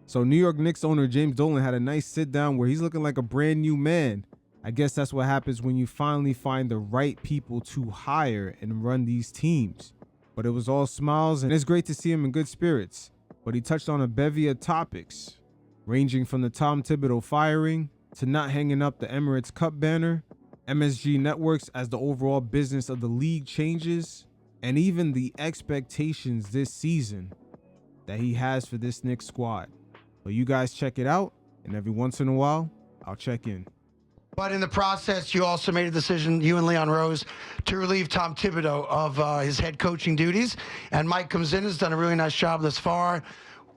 So New York Knicks owner James Dolan had a nice sit down where he's looking like a brand new man. I guess that's what happens when you finally find the right people to hire and run these teams. But it was all smiles, and it's great to see him in good spirits. But he touched on a bevy of topics, ranging from the Tom Thibodeau firing to not hanging up the Emirates Cup banner, MSG networks as the overall business of the league changes, and even the expectations this season that he has for this Knicks squad. So you guys check it out, and every once in a while, I'll check in. But in the process, you also made a decision, you and Leon Rose, to relieve Tom Thibodeau of his head coaching duties. And Mike comes in, has done a really nice job thus far.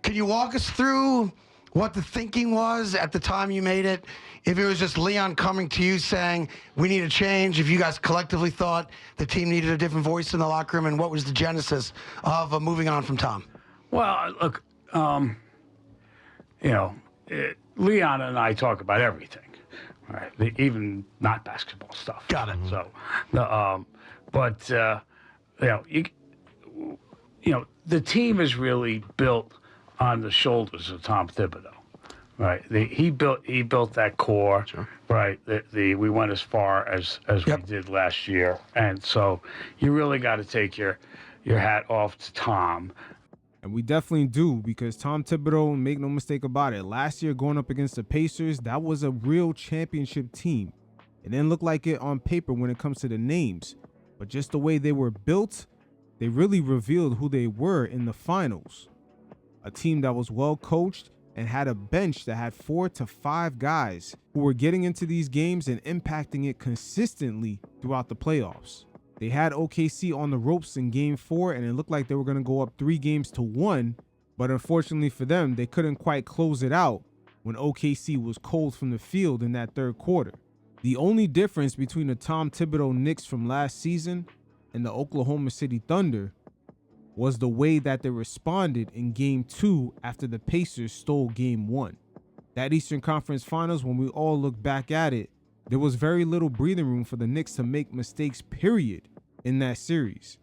Can you walk us through what the thinking was at the time you made it? If it was just Leon coming to you saying, we need a change, if you guys collectively thought the team needed a different voice in the locker room, and what was the genesis of moving on from Tom? Well, look, Leon and I talk about everything, right? Even not basketball stuff. Got it. So, the team is really built on the shoulders of Tom Thibodeau, right? He built that core, sure. Right? We went as far as we did last year, and so you really got to take your hat off to Tom. And we definitely do, because Tom Thibodeau, make no mistake about it, last year going up against the Pacers, that was a real championship team. It didn't look like it on paper when it comes to the names, but just the way they were built, they really revealed who they were in the finals. A team that was well coached and had a bench that had 4 to 5 guys who were getting into these games and impacting it consistently throughout the playoffs. They had OKC on the ropes in Game 4, and it looked like they were going to go up 3-1, but unfortunately for them, they couldn't quite close it out when OKC was cold from the field in that third quarter. The only difference between the Tom Thibodeau Knicks from last season and the Oklahoma City Thunder was the way that they responded in Game 2 after the Pacers stole Game 1. That Eastern Conference Finals, when we all look back at it, there was very little breathing room for the Knicks to make mistakes, period, in that series.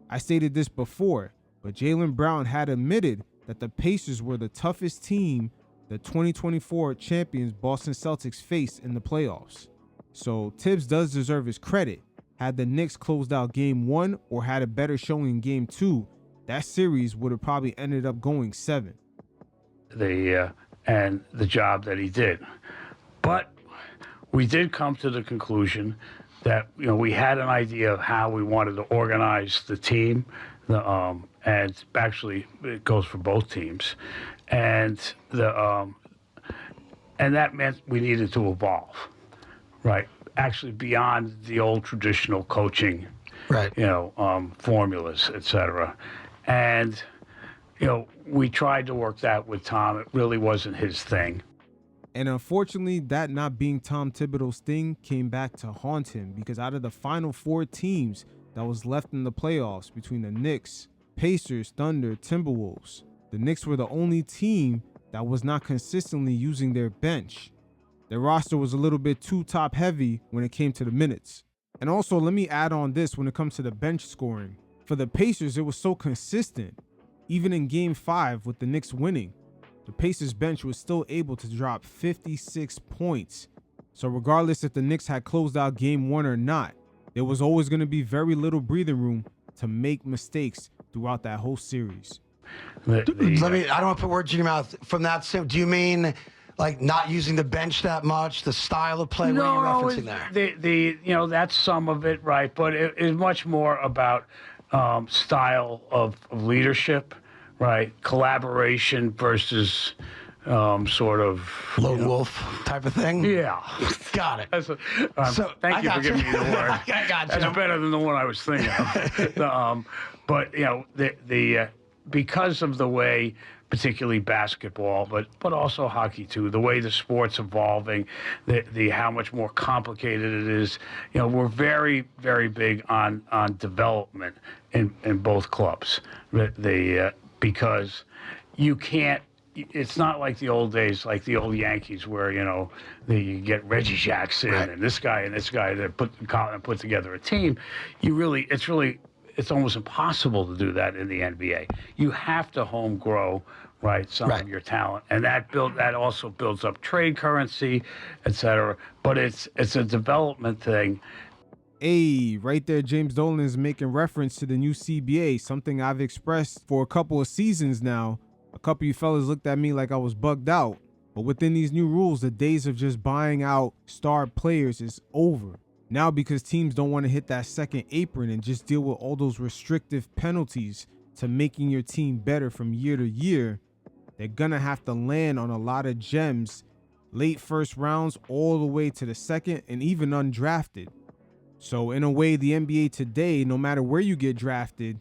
I stated this before, but Jaylen Brown had admitted that the Pacers were the toughest team the 2024 champions Boston Celtics faced in the playoffs. So Thibs does deserve his credit. Had the Knicks closed out Game 1 or had a better showing in Game 2, that series would have probably ended up going 7. And the job that he did. But we did come to the conclusion that we had an idea of how we wanted to organize the team, and actually it goes for both teams, and that meant we needed to evolve, right? Actually, beyond the old traditional coaching, right? Formulas, etc. And we tried to work that with Tom. It really wasn't his thing. And unfortunately, that not being Tom Thibodeau's thing came back to haunt him, because out of the final 4 teams that was left in the playoffs between the Knicks, Pacers, Thunder, Timberwolves, the Knicks were the only team that was not consistently using their bench. Their roster was a little bit too top heavy when it came to the minutes. And also, let me add on this when it comes to the bench scoring. For the Pacers, it was so consistent. Even in Game 5 with the Knicks winning, the Pacers bench was still able to drop 56 points. So regardless if the Knicks had closed out Game 1 or not, there was always going to be very little breathing room to make mistakes throughout that whole series. I don't want to put words in your mouth. From that, do you mean like not using the bench that much, the style of play? No, what are you referencing there? That's some of it, right? But it is much more about style of leadership. Right, collaboration versus sort of lone wolf type of thing. Yeah, got it. So thank you for giving me the word. I got you. That's better than the one I was thinking of. But because of the way, particularly basketball, but also hockey too, the way the sport's evolving, the how much more complicated it is. We're very, very big on development in both clubs. Because you can't, it's not like the old days, like the old Yankees, where you get Reggie Jackson right. and this guy that put together a team. It's almost impossible to do that in the NBA. You have to home grow right, some of your talent, and that also builds up trade currency, et cetera. But it's a development thing. Hey, right there, James Dolan is making reference to the new CBA, something I've expressed for a couple of seasons now. A couple of you fellas looked at me like I was bugged out. But within these new rules, the days of just buying out star players is over. Now, because teams don't want to hit that second apron and just deal with all those restrictive penalties to making your team better from year to year, they're going to have to land on a lot of gems, late first rounds all the way to the second and even undrafted. So in a way, the NBA today, no matter where you get drafted,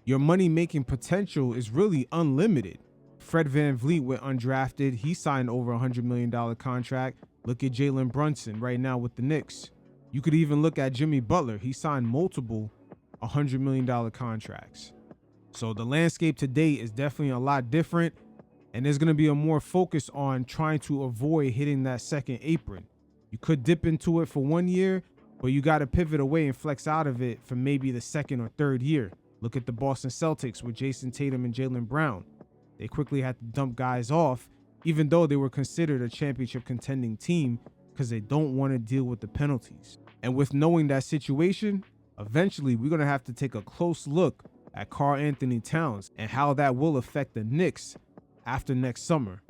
your money-making potential is really unlimited. Fred VanVleet went undrafted. He signed over $100 million contract. Look at Jalen Brunson right now with the Knicks. You could even look at Jimmy Butler. He signed multiple $100 million contracts. So the landscape today is definitely a lot different, and there's going to be a more focus on trying to avoid hitting that second apron. You could dip into it for 1 year, but you got to pivot away and flex out of it for maybe the second or third year. Look at the Boston Celtics with Jason Tatum and Jaylen Brown. They quickly had to dump guys off, even though they were considered a championship contending team, because they don't want to deal with the penalties. And with knowing that situation, eventually we're going to have to take a close look at Karl Anthony Towns and how that will affect the Knicks after next summer.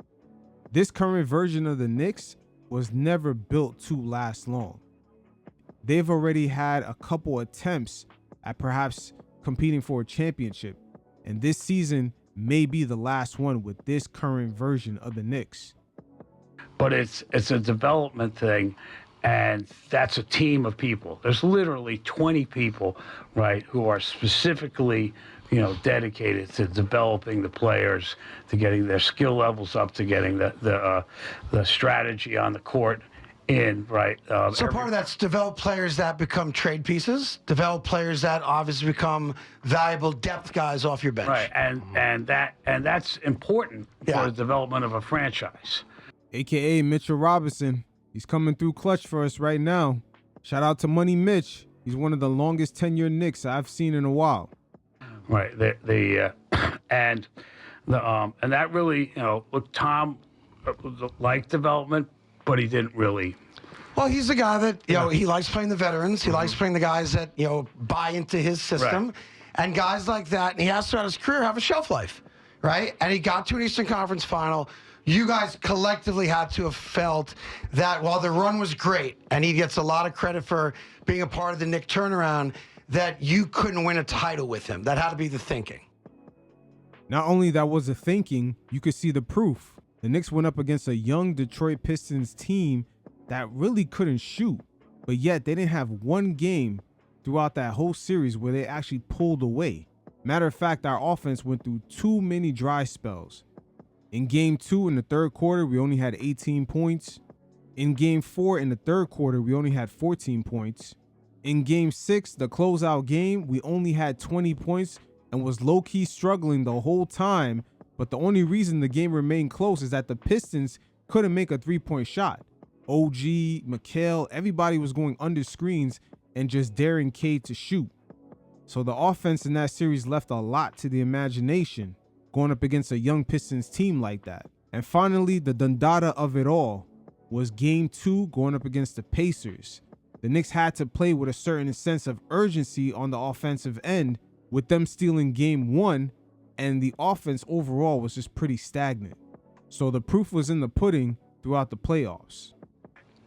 This current version of the Knicks was never built to last long. They've already had a couple attempts at perhaps competing for a championship, and this season may be the last one with this current version of the Knicks. But it's a development thing, and that's a team of people. There's literally 20 people, right, who are specifically, dedicated to developing the players, to getting their skill levels up, to getting the strategy on the court in, right? So part of that's develop players that become trade pieces, develop players that obviously become valuable depth guys off your bench. Right, and that's important for the development of a franchise. AKA Mitchell Robinson. He's coming through clutch for us right now. Shout out to Money Mitch. He's one of the longest tenured Knicks I've seen in a while. Right. And that really, look, Tom liked development, but he didn't really. Well, he's a guy that, he likes playing the veterans. He likes playing the guys that, buy into his system. Right. And guys like that, and he has throughout his career have a shelf life, right? And he got to an Eastern Conference final. You guys collectively had to have felt that while the run was great, and he gets a lot of credit for being a part of the Knick turnaround, that you couldn't win a title with him. That had to be the thinking. Not only that was the thinking, you could see the proof. The Knicks went up against a young Detroit Pistons team that really couldn't shoot, but yet they didn't have one game throughout that whole series where they actually pulled away. Matter of fact, our offense went through too many dry spells. In game 2 in the third quarter, we only had 18 points. In game 4 in the third quarter, we only had 14 points. In game 6, the closeout game, we only had 20 points and was low-key struggling the whole time. But the only reason the game remained close is that the Pistons couldn't make a three-point shot. OG, McHale, everybody was going under screens and just daring Cade to shoot. So the offense in that series left a lot to the imagination, going up against a young Pistons team like that. And finally, the dundada of it all was game 2 going up against the Pacers. The Knicks had to play with a certain sense of urgency on the offensive end, with them stealing game 1, and the offense overall was just pretty stagnant. So the proof was in the pudding throughout the playoffs.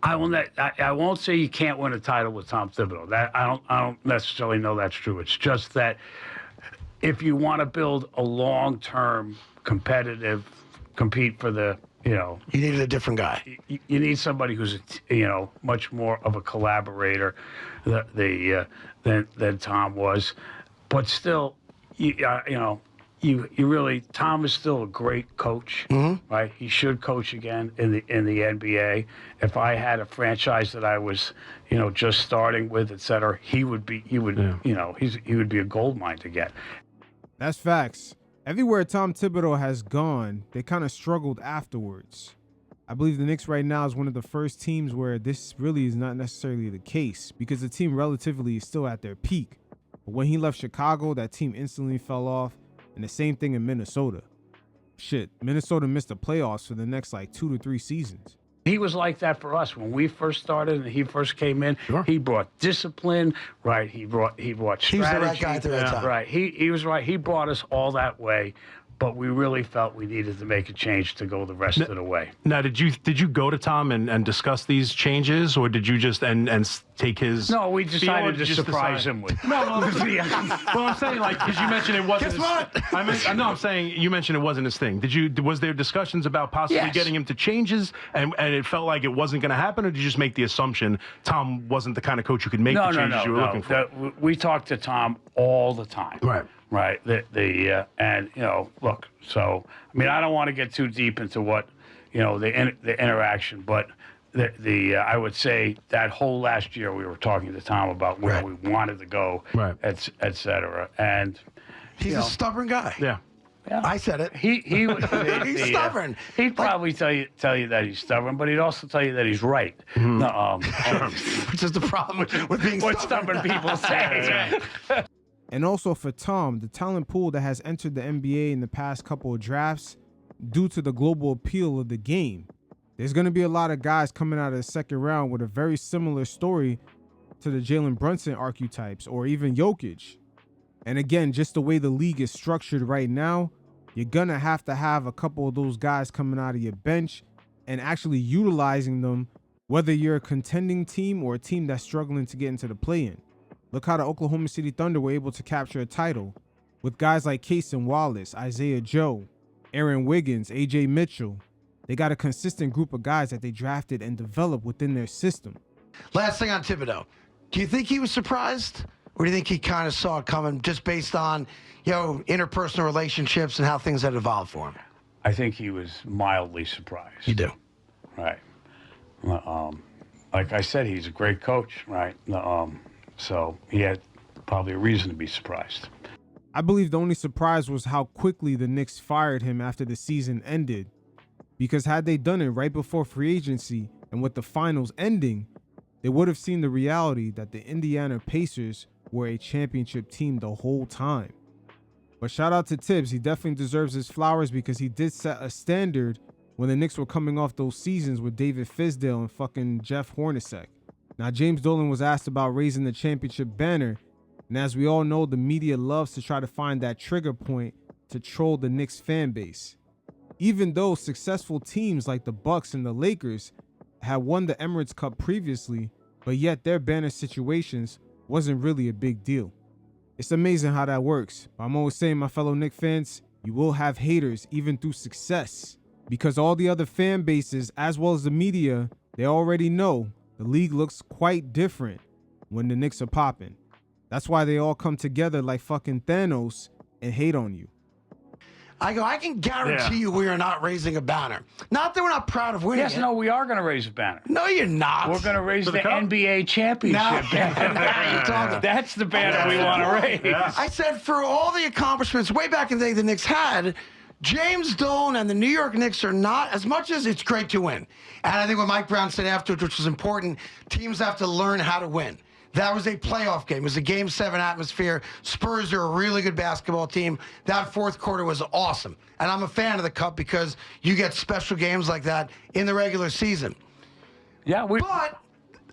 I won't say you can't win a title with Tom Thibodeau. That I don't necessarily know that's true. It's just that if you want to build a long-term compete for the, you needed a different guy. You need somebody who's, much more of a collaborator than Tom was. But still, you really, Tom is still a great coach, right? He should coach again in the NBA. If I had a franchise that I was, just starting with, et cetera, he would be a gold mine to get. That's facts. Everywhere Tom Thibodeau has gone, they kind of struggled afterwards. I believe the Knicks right now is one of the first teams where this really is not necessarily the case, because the team relatively is still at their peak. But when he left Chicago, that team instantly fell off, and the same thing in Minnesota. shit, Minnesota missed the playoffs for the next like 2 to 3 seasons. He was like that for us when we first started and he first came in. Sure. He brought discipline, right? He brought strategy. He was the right guy at the right time. Right. He was right. He brought us all that way. But we really felt we needed to make a change to go the rest of the way. Now, did you go to Tom and discuss these changes, or did you just and take his? No, we decided to just surprise him with. No, well, I'm saying like because you mentioned it wasn't. Guess what? I'm saying you mentioned it wasn't his thing. Was there discussions about possibly Yes. getting him to changes, and it felt like it wasn't going to happen, or did you just make the assumption Tom wasn't the kind of coach who could make the changes you were looking for? We talked to Tom all the time. Right. Right. And look. So I mean, I don't want to get too deep into what the interaction, but I would say that whole last year we were talking to Tom about where Right. we wanted to go, Right. et cetera. And He's a stubborn guy. Yeah. yeah, I said it. he would. He's stubborn. He'd probably tell you that he's stubborn, but he'd also tell you that he's right. Which is the problem with being What stubborn. stubborn people say. And also for Tom, the talent pool that has entered the NBA in the past couple of drafts, due to the global appeal of the game, there's going to be a lot of guys coming out of the second round with a very similar story to the Jalen Brunson archetypes or even Jokic. And again, just the way the league is structured right now, you're going to have a couple of those guys coming out of your bench and actually utilizing them, whether you're a contending team or a team that's struggling to get into the play-in. Look how the Oklahoma City Thunder were able to capture a title with guys like Cason Wallace, Isaiah Joe, Aaron Wiggins, AJ Mitchell. They got a consistent group of guys that they drafted and developed within their system. Last thing on Thibodeau. Do you think he was surprised? Or do you think he kind of saw it coming just based on, interpersonal relationships and how things had evolved for him? I think he was mildly surprised. You do. Right. Like I said, he's a great coach, right? So he had probably a reason to be surprised. I believe the only surprise was how quickly the Knicks fired him after the season ended. Because had they done it right before free agency and with the finals ending, they would have seen the reality that the Indiana Pacers were a championship team the whole time. But shout out to Thibs, he definitely deserves his flowers because he did set a standard when the Knicks were coming off those seasons with David Fizdale and fucking Jeff Hornacek. Now, James Dolan was asked about raising the championship banner, and as we all know, the media loves to try to find that trigger point to troll the Knicks fan base. Even though successful teams like the Bucks and the Lakers had won the Emirates Cup previously, but yet their banner situations wasn't really a big deal. It's amazing how that works, but I'm always saying, my fellow Knicks fans, you will have haters even through success, because all the other fan bases, as well as the media, they already know the league looks quite different when the Knicks are popping. That's why they all come together like fucking Thanos and hate on you. I can guarantee you we are not raising a banner. Not that we're not proud of winning Yes, it. no, we are going to raise a banner. No, you're not. We're going to raise the the cup? NBA championship banner. Now you're talking. That's the banner we want to raise. Yeah. I said for all the accomplishments way back in the day the Knicks had, James Dolan and the New York Knicks are not, as much as it's great to win. And I think what Mike Brown said afterwards, which was important, teams have to learn how to win. That was a playoff game. It was a Game 7 atmosphere. Spurs are a really good basketball team. That fourth quarter was awesome. And I'm a fan of the Cup because you get special games like that in the regular season. Yeah, But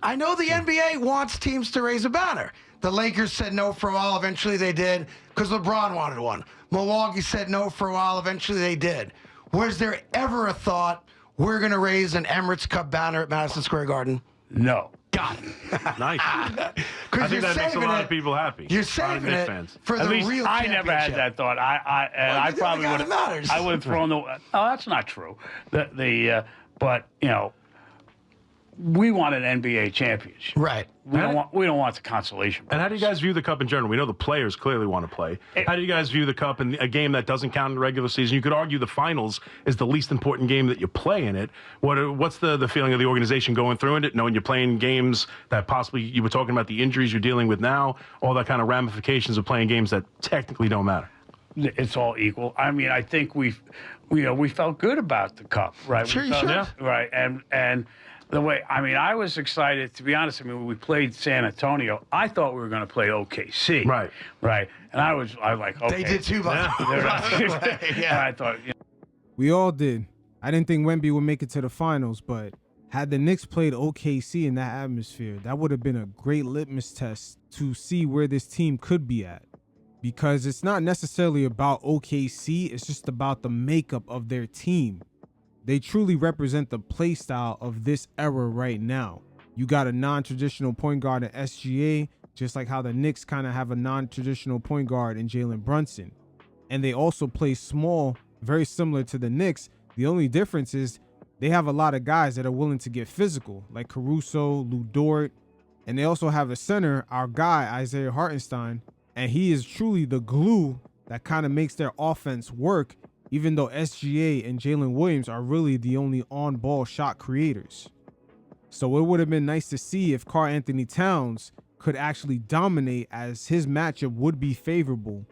I know the NBA wants teams to raise a banner. The Lakers said no for a while. Eventually they did because LeBron wanted one. Milwaukee said no for a while. Eventually they did. Was there ever a thought we're going to raise an Emirates Cup banner at Madison Square Garden? no. Got it. Nice. I Because think that makes a lot of people happy. You're A lot of saving Knicks it fans. for the At least real I championship. never had that thought. I you probably think would it matters. I would have thrown the. Oh, that's not true. But we want an NBA championship. Right. We don't want the consolation prize. And how do you guys view the Cup in general? We know the players clearly want to play. How do you guys view the Cup in a game that doesn't count in the regular season? You could argue the finals is the least important game that you play in it. What's the feeling of the organization going through it, knowing you're playing games that possibly, you were talking about the injuries you're dealing with now, all that kind of ramifications of playing games that technically don't matter? It's all equal. I mean, I think we felt good about the Cup, right? Sure, We you felt- should. Right, and the way, I mean, I was excited, to be honest. I mean, when we played San Antonio, I thought we were going to play OKC. Right. Right. And I was like, okay. They did too, by the way. And I thought, We all did. I didn't think Wemby would make it to the finals, but had the Knicks played OKC in that atmosphere, that would have been a great litmus test to see where this team could be at. Because it's not necessarily about OKC, it's just about the makeup of their team. They truly represent the play style of this era right now. You got a non-traditional point guard in SGA, just like how the Knicks kind of have a non-traditional point guard in Jalen Brunson. And they also play small, very similar to the Knicks. The only difference is they have a lot of guys that are willing to get physical, like Caruso, Lou Dort, and they also have a center, our guy, Isaiah Hartenstein, and he is truly the glue that kind of makes their offense work, even though SGA and Jalen Williams are really the only on-ball shot creators. So it would have been nice to see if Karl Anthony Towns could actually dominate, as his matchup would be favorable.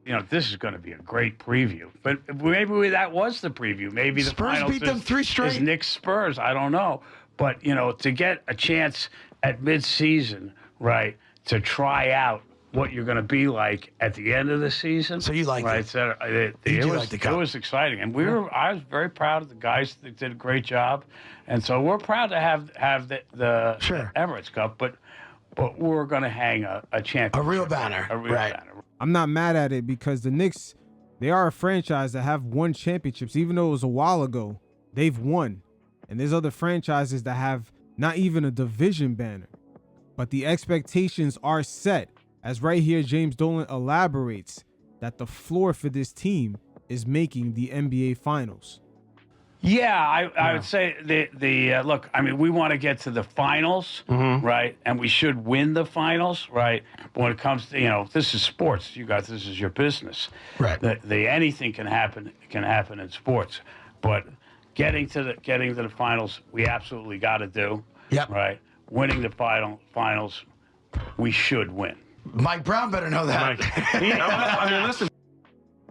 You know, this is going to be a great preview. But maybe that was the preview. Maybe the Spurs finals beat them 3 straight. is Knicks Spurs. I don't know. But, you know, to get a chance at midseason, right, to try out what you're going to be like at the end of the season. So you liked right, it. So It was exciting. And I was very proud of the guys that did a great job. And so we're proud to have the Sure. Emirates Cup, but we're going to hang a championship. A real banner. A real Right. banner. I'm not mad at it because the Knicks, they are a franchise that have won championships. Even though it was a while ago, they've won. And there's other franchises that have not even a division banner. But the expectations are set. As right here, James Dolan elaborates that the floor for this team is making the NBA Finals. Yeah, I would say the look. I mean, we want to get to the finals, right? And we should win the finals, right? But when it comes to this is sports. You guys, this is your business, Right. The anything can happen in sports, but getting to the finals, we absolutely got to do. Yep. Right. Winning the finals, we should win. Mike Brown better know that. I mean, listen.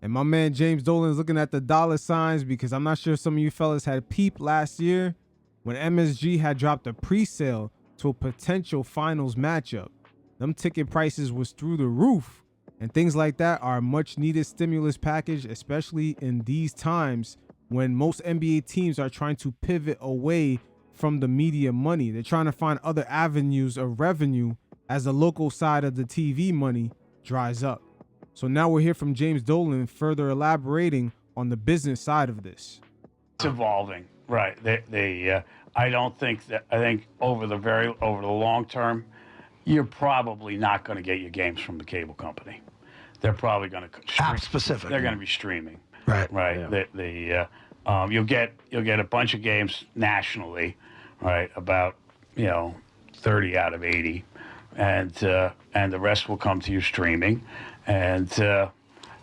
And my man James Dolan is looking at the dollar signs because I'm not sure some of you fellas had peeped last year when MSG had dropped a pre-sale to a potential finals matchup. Them ticket prices was through the roof, and things like that are a much needed stimulus package, especially in these times when most NBA teams are trying to pivot away from the media money. They're trying to find other avenues of revenue as the local side of the TV money dries up. So now we'll hear from James Dolan further elaborating on the business side of this. It's evolving, right? I think over the long term, you're probably not going to get your games from the cable company. They're probably going to App specific. They're going to be streaming, Right. right? Yeah. You'll get a bunch of games nationally, right? About 30 out of 80, and the rest will come to you streaming. And,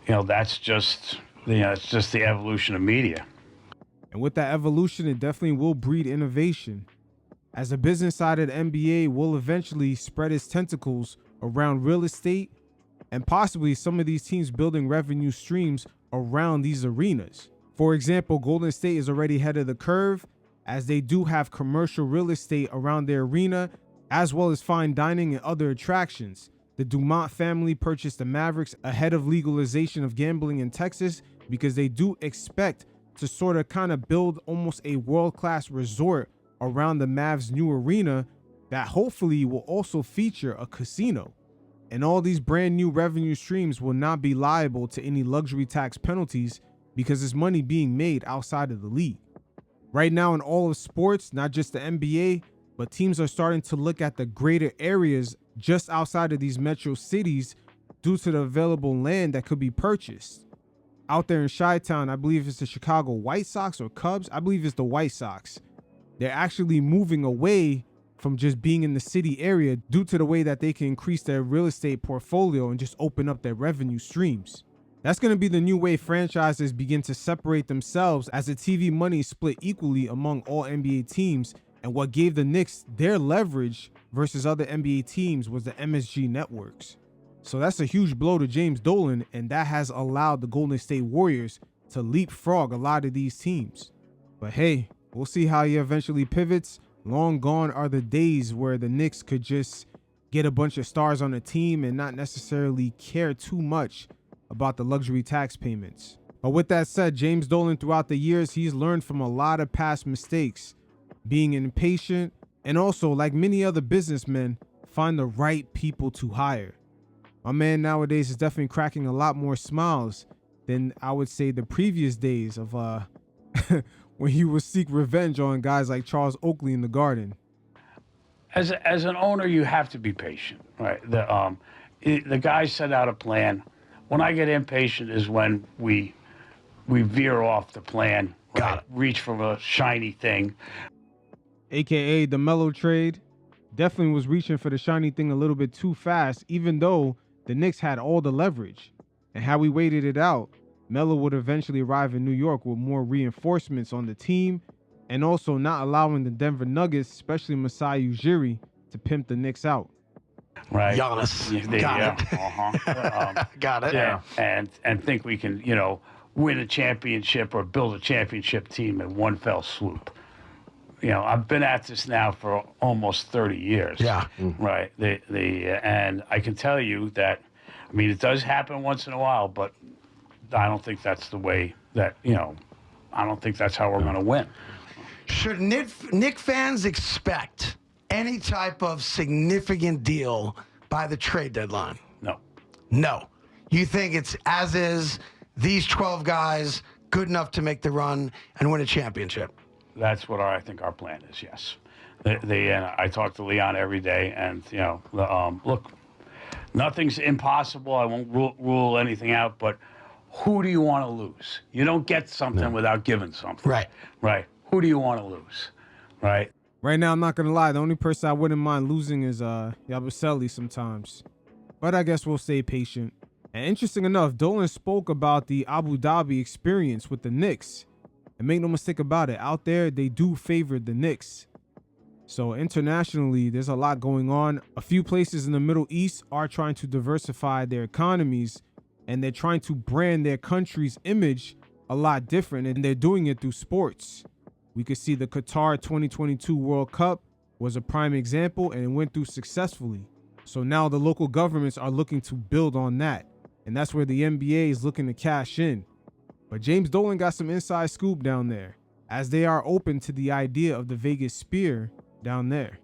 that's just, it's just the evolution of media. And with that evolution, it definitely will breed innovation. As the business side of the NBA will eventually spread its tentacles around real estate and possibly some of these teams building revenue streams around these arenas. For example, Golden State is already ahead of the curve as they do have commercial real estate around their arena, as well as fine dining and other attractions. The Dumont family purchased the Mavericks ahead of legalization of gambling in Texas because they do expect to sort of kind of build almost a world-class resort around the Mavs' new arena that hopefully will also feature a casino. And all these brand new revenue streams will not be liable to any luxury tax penalties because it's money being made outside of the league. Right now in all of sports, not just the NBA, but teams are starting to look at the greater areas just outside of these metro cities due to the available land that could be purchased. Out there in Chi-Town, I believe it's the Chicago White Sox or Cubs. I believe it's the White Sox. They're actually moving away from just being in the city area due to the way that they can increase their real estate portfolio and just open up their revenue streams. That's going to be the new way franchises begin to separate themselves as the TV money is split equally among all NBA teams. And what gave the Knicks their leverage versus other NBA teams was the MSG networks. So that's a huge blow to James Dolan, and that has allowed the Golden State Warriors to leapfrog a lot of these teams. But hey, we'll see how he eventually pivots. Long gone are the days where the Knicks could just get a bunch of stars on a team and not necessarily care too much about the luxury tax payments. But with that said, James Dolan, throughout the years, he's learned from a lot of past mistakes, being impatient, and also, like many other businessmen, find the right people to hire. My man nowadays is definitely cracking a lot more smiles than I would say the previous days of when he would seek revenge on guys like Charles Oakley in the Garden. As an owner, you have to be patient, right? The guys set out a plan. When I get impatient is when we veer off the plan, right? Reach for a shiny thing. AKA the Melo trade. Definitely was reaching for the shiny thing a little bit too fast, even though the Knicks had all the leverage. And had we waited it out, Melo would eventually arrive in New York with more reinforcements on the team, and also not allowing the Denver Nuggets, especially Masai Ujiri, to pimp the Knicks out. Right. Giannis. Got it. Got it. Yeah. And think we can, win a championship or build a championship team in one fell swoop. I've been at this now for almost 30 years. Yeah. Right. And I can tell you that, it does happen once in a while, but I don't think that's the way that, I don't think that's how we're going to win. Should Knick fans expect any type of significant deal by the trade deadline? No. No. You think it's as is, these 12 guys, good enough to make the run and win a championship? That's what I think our plan is, yes. I talk to Leon every day, and, look, nothing's impossible. I won't rule anything out, but who do you want to lose? You don't get something without giving something. Right. Right. Who do you want to lose? Right. Right now, I'm not going to lie. The only person I wouldn't mind losing is Yabusele sometimes. But I guess we'll stay patient. And interesting enough, Dolan spoke about the Abu Dhabi experience with the Knicks. And make no mistake about it, out there, they do favor the Knicks. So internationally, there's a lot going on. A few places in the Middle East are trying to diversify their economies, and they're trying to brand their country's image a lot different, and they're doing it through sports. We could see the Qatar 2022 World Cup was a prime example, and it went through successfully. So now the local governments are looking to build on that, and that's where the NBA is looking to cash in. But James Dolan got some inside scoop down there, as they are open to the idea of the Vegas Spear down there.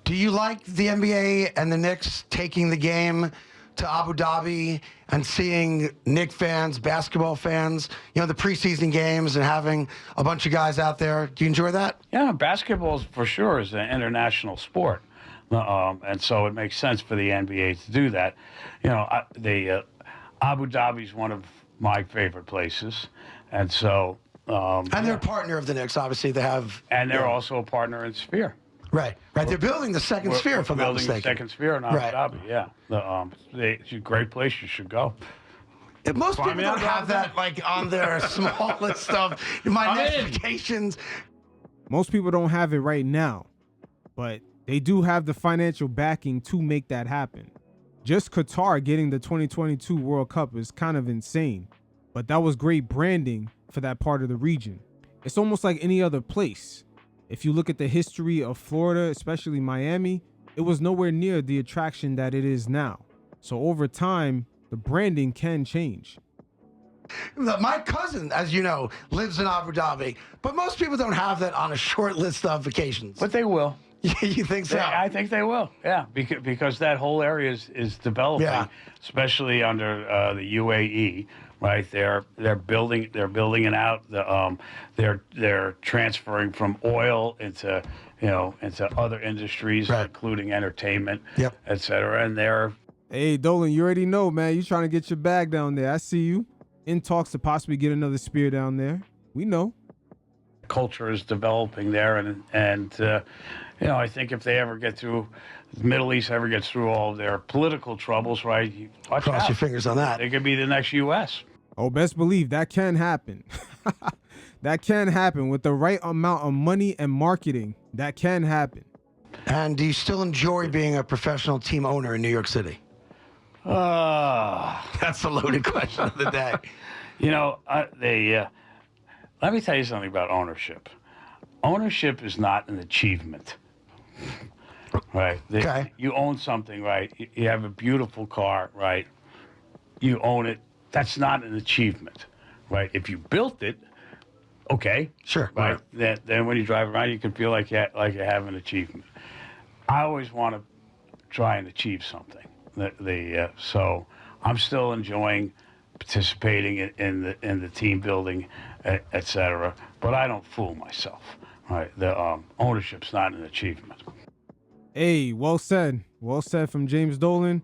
Do you like the NBA and the Knicks taking the game to Abu Dhabi and seeing Knick fans, basketball fans, the preseason games and having a bunch of guys out there? Do you enjoy that? Yeah, basketball for sure is an international sport. And so it makes sense for the NBA to do that. Abu Dhabi is one of my favorite places. And so... and they're a partner of the Knicks, obviously. They have... And they're also a partner in Sphere. Right. They're building the second Sphere, if I'm not mistaken. Building the second Sphere in Abu Dhabi, yeah. It's a great place. You should go. Most people don't have that on their small list of my notifications. Most people don't have it right now, but they do have the financial backing to make that happen. Just Qatar getting the 2022 World Cup is kind of insane, but that was great branding for that part of the region. It's almost like any other place. If you look at the history of Florida, especially Miami, it was nowhere near the attraction that it is now. So over time, the branding can change. My cousin, as you know, lives in Abu Dhabi, but most people don't have that on a short list of vacations. But they will. You think so? I think they will. Yeah, because that whole area is developing, especially under the UAE. Right, they're building it out. They're transferring from oil into other industries, including entertainment, et cetera. And they're Hey Dolan, you already know, man. You trying to get your bag down there. I see you in talks to possibly get another Spear down there. We know. Culture is developing there, and I think if they ever get through, the Middle East ever gets through all of their political troubles, right? Cross your fingers on that. It could be the next U.S. Oh, best believe that can happen. That can happen with the right amount of money and marketing. That can happen. And do you still enjoy being a professional team owner in New York City? That's the loaded question of the day. Let me tell you something about ownership. Ownership is not an achievement, right? You own something, right? You have a beautiful car, right? You own it. That's not an achievement, right? If you built it, okay, Sure. right. Then when you drive around, you can feel like you have an achievement. I always want to try and achieve something. So I'm still enjoying participating in the team building, et cetera. But I don't fool myself. Right, the ownership's not an achievement. Hey, well said. Well said from James Dolan.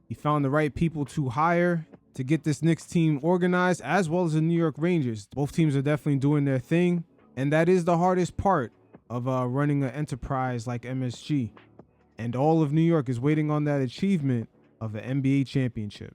He found the right people to hire to get this Knicks team organized, as well as the New York Rangers. Both teams are definitely doing their thing, and that is the hardest part of running an enterprise like MSG. And all of New York is waiting on that achievement of an NBA championship.